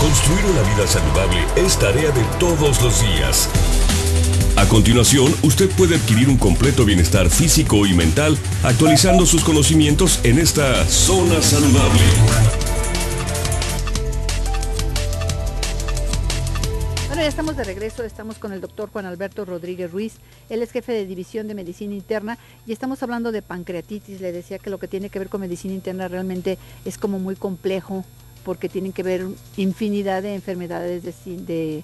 Construir una vida saludable es tarea de todos los días. A continuación, usted puede adquirir un completo bienestar físico y mental actualizando sus conocimientos en esta Zona Saludable. Bueno, ya estamos de regreso, estamos con el doctor Juan Alberto Rodríguez Ruiz, él es jefe de División de Medicina Interna y estamos hablando de pancreatitis. Le decía que lo que tiene que ver con medicina interna realmente es como muy complejo porque tienen que ver infinidad de enfermedades, de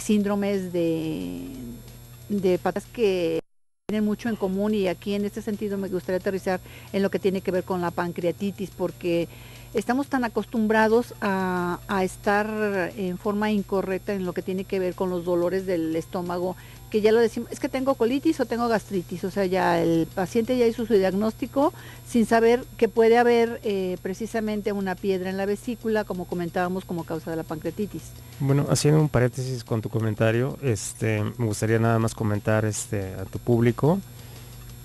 síndromes, de patas que tienen mucho en común, y aquí en este sentido me gustaría aterrizar en lo que tiene que ver con la pancreatitis, porque estamos tan acostumbrados a estar en forma incorrecta en lo que tiene que ver con los dolores del estómago, que ya lo decimos, es que tengo colitis o tengo gastritis, o sea, ya el paciente ya hizo su diagnóstico sin saber que puede haber precisamente una piedra en la vesícula, como comentábamos, como causa de la pancreatitis. Bueno, haciendo un paréntesis con tu comentario, me gustaría nada más comentar a tu público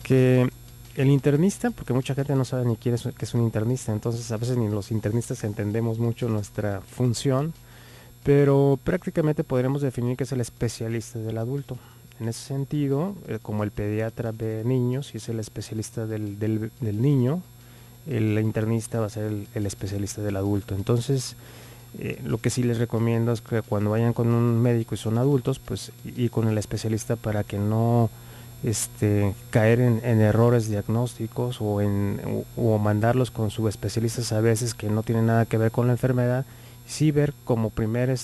que el internista, porque mucha gente no sabe ni quién es, que es un internista, entonces a veces ni los internistas entendemos mucho nuestra función, pero prácticamente podríamos definir que es el especialista del adulto. En ese sentido, como el pediatra de niños y es el especialista del niño, el internista va a ser el especialista del adulto. Entonces, lo que sí les recomiendo es que cuando vayan con un médico y son adultos, pues ir con el especialista para que no caer en errores diagnósticos o mandarlos con subespecialistas a veces que no tienen nada que ver con la enfermedad. Sí ver como primer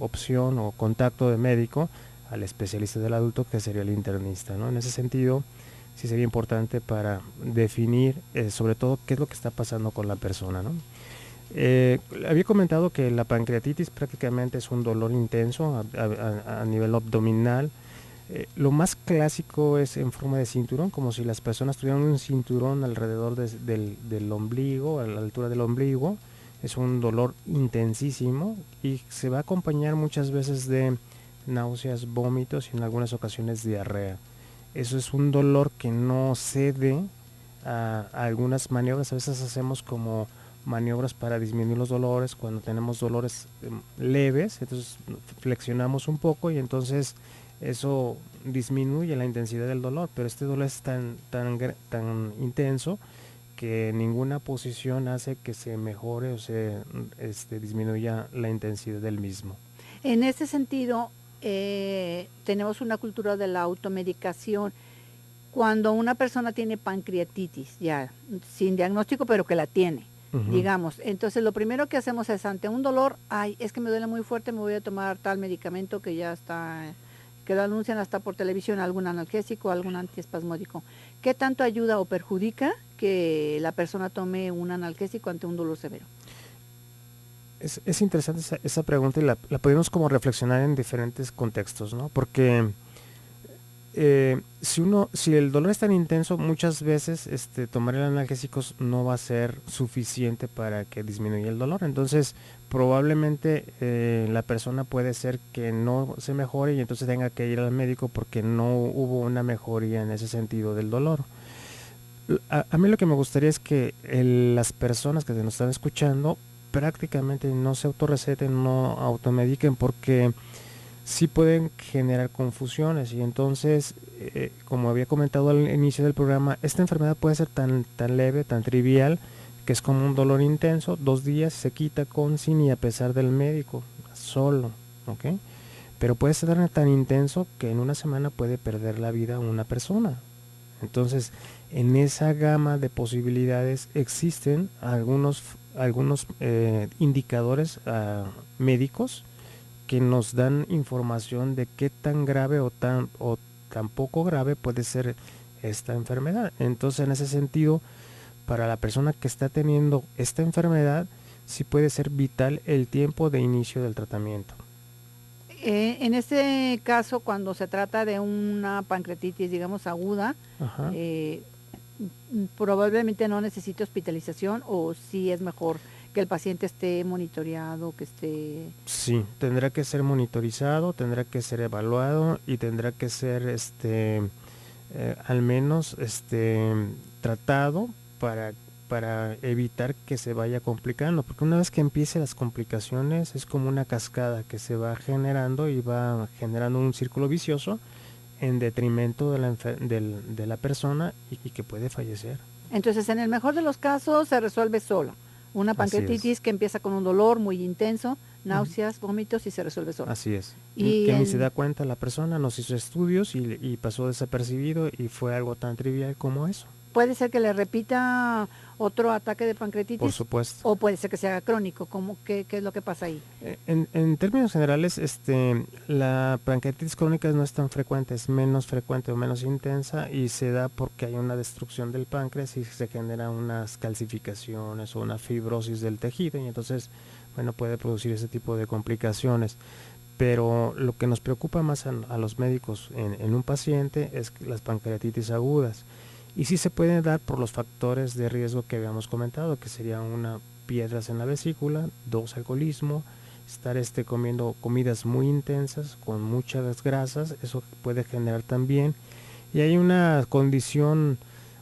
opción o contacto de médico al especialista del adulto, que sería el internista, ¿no? En ese sentido, sí sería importante para definir sobre todo qué es lo que está pasando con la persona, ¿no? Había comentado que la pancreatitis prácticamente es un dolor intenso a nivel abdominal. Lo más clásico es en forma de cinturón, como si las personas tuvieran un cinturón alrededor del ombligo, a la altura del ombligo. Es un dolor intensísimo y se va a acompañar muchas veces de náuseas, vómitos y en algunas ocasiones diarrea. Eso es un dolor que no cede a algunas maniobras. A veces hacemos como maniobras para disminuir los dolores cuando tenemos dolores leves, entonces flexionamos un poco y entonces eso disminuye la intensidad del dolor, pero este dolor es tan intenso que ninguna posición hace que se mejore o se disminuya la intensidad del mismo. En este sentido, tenemos una cultura de la automedicación. Cuando una persona tiene pancreatitis, ya sin diagnóstico, pero que la tiene, digamos, entonces lo primero que hacemos es, ante un dolor, ay, es que me duele muy fuerte, me voy a tomar tal medicamento que ya está, que lo anuncian hasta por televisión, algún analgésico, algún antiespasmódico. ¿Qué tanto ayuda o perjudica que la persona tome un analgésico ante un dolor severo? Es interesante esa pregunta y la podemos como reflexionar en diferentes contextos, ¿no? Porque si el dolor es tan intenso, muchas veces tomar el analgésico no va a ser suficiente para que disminuya el dolor. Entonces, probablemente la persona puede ser que no se mejore y entonces tenga que ir al médico porque no hubo una mejoría en ese sentido del dolor. A mí lo que me gustaría es que las personas que nos están escuchando prácticamente no se autorreceten, no automediquen, porque sí pueden generar confusiones y entonces, como había comentado al inicio del programa, esta enfermedad puede ser tan leve, tan trivial, que es como un dolor intenso, 2 días se quita sin y a pesar del médico, solo, ¿ok? Pero puede ser tan intenso que en una semana puede perder la vida una persona. Entonces, en esa gama de posibilidades existen algunos indicadores médicos que nos dan información de qué tan grave o tan poco grave puede ser esta enfermedad. Entonces, en ese sentido, para la persona que está teniendo esta enfermedad, sí puede ser vital el tiempo de inicio del tratamiento. En este caso, cuando se trata de una pancreatitis, digamos, aguda, probablemente no necesite hospitalización, o sí es mejor que el paciente esté monitoreado, que esté... Sí, tendrá que ser monitorizado, tendrá que ser evaluado y tendrá que ser al menos tratado para para evitar que se vaya complicando, porque una vez que empiece las complicaciones es como una cascada que se va generando y va generando un círculo vicioso en detrimento de la persona y que puede fallecer. Entonces, en el mejor de los casos se resuelve sola. Una Así pancreatitis es. que empieza con un dolor muy intenso, náuseas, vómitos y se resuelve sola. Así es. Y que ni se da cuenta la persona, nos hizo estudios y pasó desapercibido y fue algo tan trivial como eso. puede ser que le repita otro ataque de Por pancreatitis supuesto. o puede ser que se haga crónico. ¿Qué es lo que pasa ahí? En términos generales, la pancreatitis crónica no es tan frecuente, es menos frecuente o menos intensa y se da porque hay una destrucción del páncreas y se generan unas calcificaciones o una fibrosis del tejido y entonces, bueno, puede producir ese tipo de complicaciones. Pero lo que nos preocupa más a los médicos en un paciente es las pancreatitis agudas. Y sí se pueden dar por los factores de riesgo que habíamos comentado, que sería una, piedras en la vesícula, 2, alcoholismo, estar comiendo comidas muy intensas con muchas grasas, eso puede generar también. Y hay una condición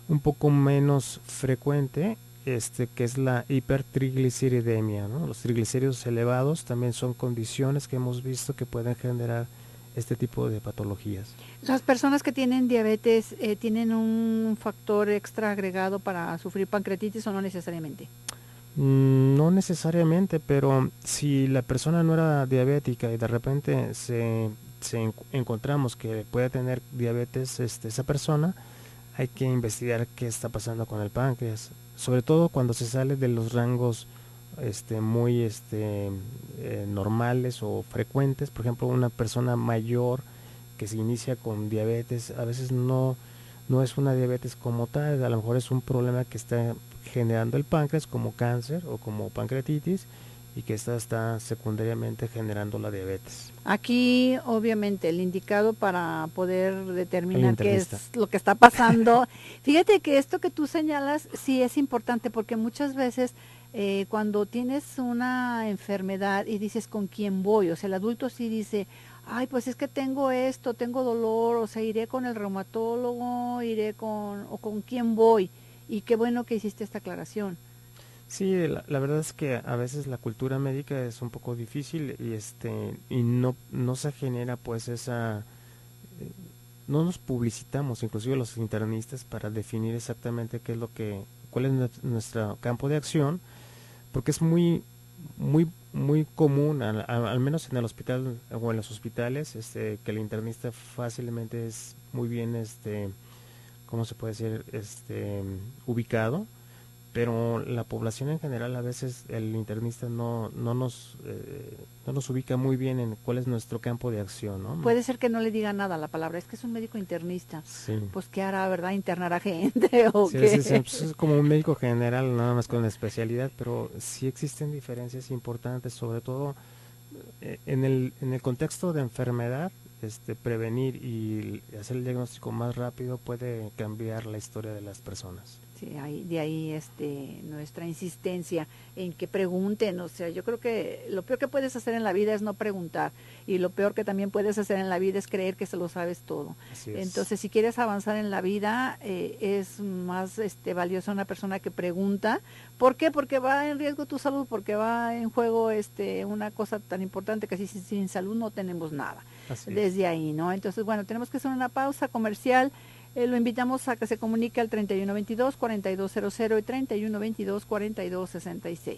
un poco menos frecuente, que es la hipertrigliceridemia, ¿no? Los triglicéridos elevados también son condiciones que hemos visto que pueden generar este tipo de patologías. ¿Las personas que tienen diabetes tienen un factor extra agregado para sufrir pancreatitis o no necesariamente? No necesariamente, pero si la persona no era diabética y de repente encontramos que puede tener diabetes esa persona, hay que investigar qué está pasando con el páncreas, sobre todo cuando se sale de los rangos muy normales o frecuentes. Por ejemplo, una persona mayor que se inicia con diabetes a veces no es una diabetes como tal, a lo mejor es un problema que está generando el páncreas como cáncer o como pancreatitis y que esta está secundariamente generando la diabetes. Aquí, obviamente, el indicado para poder determinar qué es lo que está pasando. Fíjate que esto que tú señalas sí es importante porque muchas veces cuando tienes una enfermedad y dices con quién voy, o sea, el adulto sí dice, ay, pues es que tengo esto, tengo dolor, o sea, iré con el reumatólogo, o con quién voy. Y qué bueno que hiciste esta aclaración. Sí, la verdad es que a veces la cultura médica es un poco difícil y no se genera pues no nos publicitamos, inclusive los internistas, para definir exactamente cuál es nuestro campo de acción, porque es muy común, al menos en el hospital o en los hospitales, que el internista fácilmente es muy bien, ¿cómo se puede decir? Ubicado, pero la población en general a veces el internista no nos ubica muy bien en cuál es nuestro campo de acción, ¿no? Puede ser que no le diga nada la palabra, es que es un médico internista. Sí. Pues qué hará, ¿verdad? ¿Internará gente o sí, qué? Sí, pues es como un médico general, nada más con especialidad, pero sí existen diferencias importantes, sobre todo en el contexto de enfermedad. Prevenir y hacer el diagnóstico más rápido puede cambiar la historia de las personas. Sí, de ahí nuestra insistencia en que pregunten. O sea, yo creo que lo peor que puedes hacer en la vida es no preguntar, y lo peor que también puedes hacer en la vida es creer que se lo sabes todo. Así es. Entonces, si quieres avanzar en la vida, es más valiosa una persona que pregunta. ¿Por qué? Porque va en riesgo tu salud, porque va en juego una cosa tan importante que sin salud no tenemos nada. Desde ahí, ¿no? Entonces, bueno, tenemos que hacer una pausa comercial. Lo invitamos a que se comunique al 3122-4200 y 3122-4266.